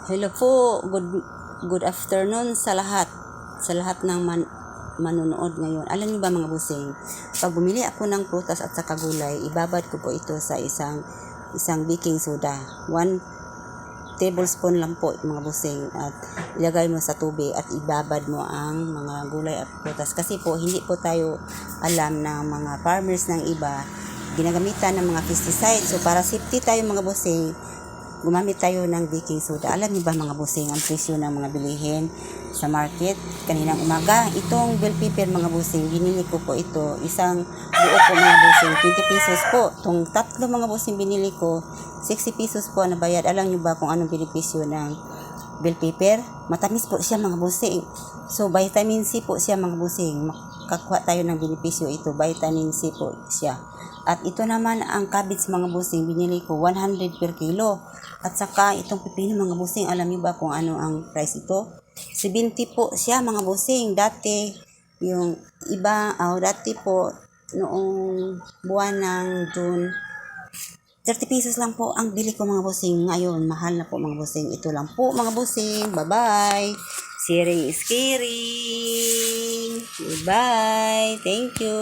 Hello po, good afternoon sa lahat. Sa lahat ng manonood ngayon. Alam niyo ba mga busing, pag bumili ako ng prutas at saka gulay, ibabad ko po ito sa isang baking soda. 1 tablespoon lang po mga busing, at ilagay mo sa tubig at ibabad mo ang mga gulay at prutas. Kasi po hindi po tayo alam ng mga farmers ng iba, ginagamitan ng mga pesticide. So para safety tayo mga busing, gumamit tayo ng baking soda. Alam niyo ba mga busing, ang presyo ng mga bilihin sa market kaninang umaga? Itong bell pepper mga busing, binili ko po ito, isang buo po mga busing, 20 pesos po. Itong tatlo mga busing binili ko, 60 pesos po na bayad. Alam niyo ba kung anong benepisyo ng bell pepper? Matamis po siya mga busing. So vitamin C po siya mga busing. Makakuha tayo ng benepisyo ito, vitamin C po siya. At ito naman ang cabbage mga busing, binili ko 100 per kilo. At saka itong pipino mga busing, alam niyo ba kung ano ang price ito? 70 po siya mga busing. Dati yung iba, dati po noong buwan ng June, 30 pesos lang po ang bili ko mga busing. Ngayon mahal na po mga busing. Ito lang po mga busing. Bye bye. Sharing is caring. Bye. Thank you.